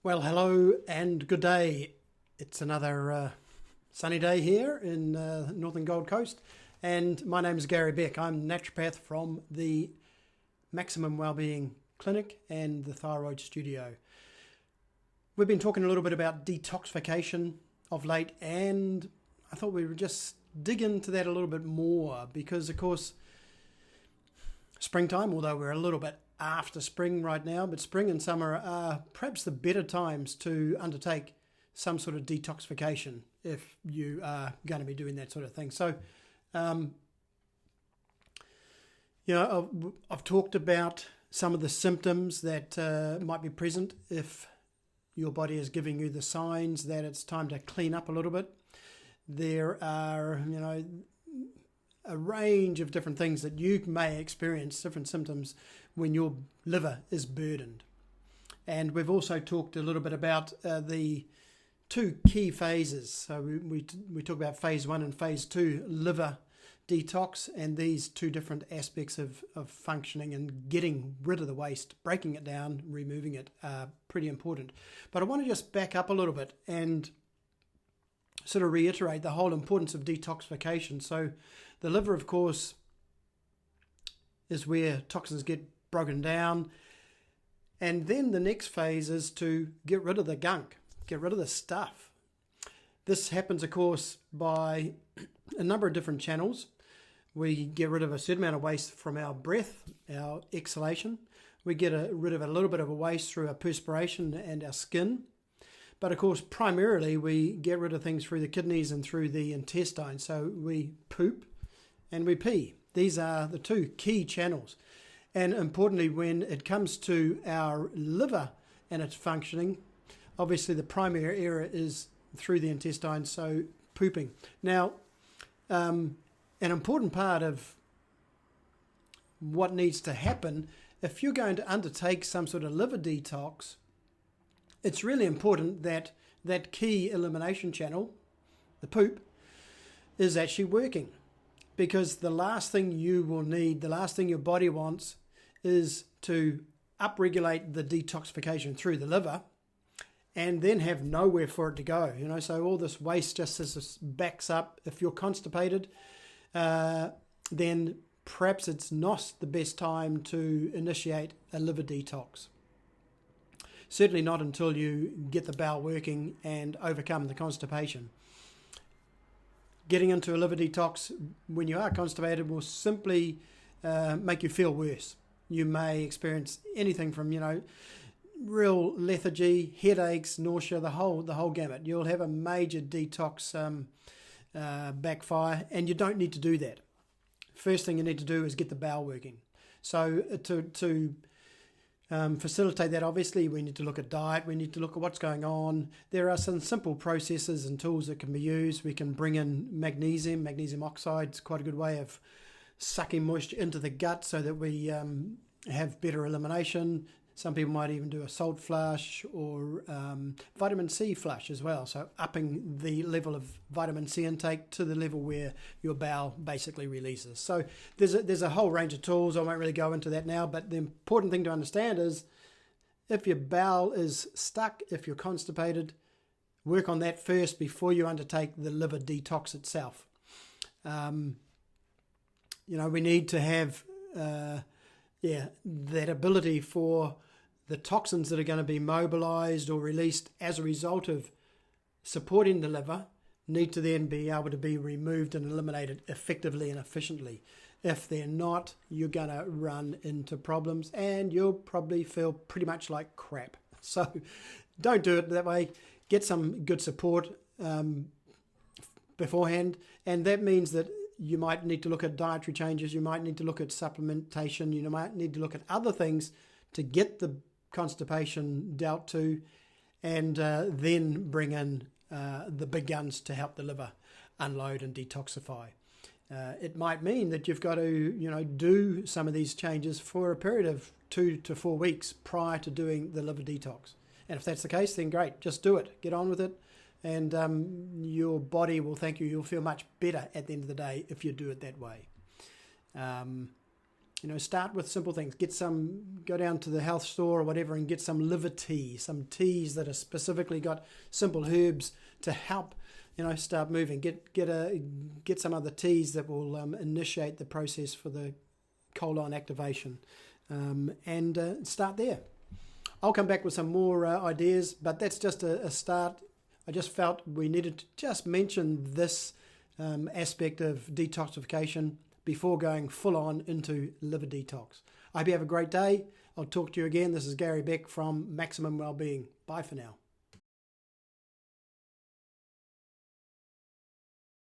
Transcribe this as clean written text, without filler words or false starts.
Well, hello and good day. It's another sunny day here in Northern Gold Coast, and my name is Gary Beck. I'm naturopath from the Maximum Wellbeing Clinic and the Thyroid Studio. We've been talking a little bit about detoxification of late, and I thought we would just dig into that a little bit more because, of course, springtime, although we're a little bit after spring right now, but spring and summer are perhaps the better times to undertake some sort of detoxification if you are going to be doing that sort of thing. So, I've talked about some of the symptoms that might be present if your body is giving you the signs that it's time to clean up a little bit. There are, a range of different things that you may experience, different symptoms when your liver is burdened. And we've also talked a little bit about the two key phases. So we talk about phase 1 and phase 2 liver detox, and these two different aspects of functioning and getting rid of the waste, breaking it down, removing it are pretty important. But I want to just back up a little bit and sort of reiterate the whole importance of detoxification. So the liver, of course, is where toxins get broken down. And then the next phase is to get rid of the gunk, get rid of the stuff. This happens, of course, by a number of different channels. We get rid of a certain amount of waste from our breath, our exhalation. We get rid of a little bit of a waste through our perspiration and our skin. But of course, primarily, we get rid of things through the kidneys and through the intestine. So we poop and we pee. These are the two key channels. And importantly, when it comes to our liver and its functioning, obviously the primary area is through the intestine, so pooping. Now, an important part of what needs to happen, if you're going to undertake some sort of liver detox, it's really important that that key elimination channel, the poop, is actually working. Because the last thing you will need, the last thing your body wants, is to upregulate the detoxification through the liver and then have nowhere for it to go. So all this waste just backs up. If you're constipated, then perhaps it's not the best time to initiate a liver detox. Certainly not until you get the bowel working and overcome the constipation. Getting into a liver detox when you are constipated will simply make you feel worse. You may experience anything from, real lethargy, headaches, nausea, the whole gamut. You'll have a major detox backfire, and you don't need to do that. First thing you need to do is get the bowel working. So to facilitate that, obviously, we need to look at diet. We need to look at what's going on. There are some simple processes and tools that can be used. We can bring in magnesium. Magnesium oxide is quite a good way of sucking moisture into the gut so that we have better elimination. Some people might even do a salt flush or vitamin C flush as well. So upping the level of vitamin C intake to the level where your bowel basically releases. So there's a whole range of tools. I won't really go into that now, but the important thing to understand is if your bowel is stuck, if you're constipated, work on that first before you undertake the liver detox itself. We need to have that ability for the toxins that are going to be mobilized or released as a result of supporting the liver need to then be able to be removed and eliminated effectively and efficiently. If they're not, you're going to run into problems and you'll probably feel pretty much like crap. So don't do it that way. Get some good support beforehand, and that means that you might need to look at dietary changes, you might need to look at supplementation, you might need to look at other things to get the constipation dealt to, and then bring in the big guns to help the liver unload and detoxify. It might mean that you've got to, do some of these changes for a period of 2 to 4 weeks prior to doing the liver detox. And if that's the case, then great, just do it, get on with it. And your body will thank you. You'll feel much better at the end of the day if you do it that way. start with simple things. Go down to the health store or whatever and get some liver tea, some teas that are specifically got simple herbs to help, start moving. Get some other teas that will initiate the process for the colon activation, and start there. I'll come back with some more ideas, but that's just a start. I just felt we needed to just mention this aspect of detoxification before going full on into liver detox. I hope you have a great day. I'll talk to you again. This is Gary Beck from Maximum Wellbeing. Bye for now.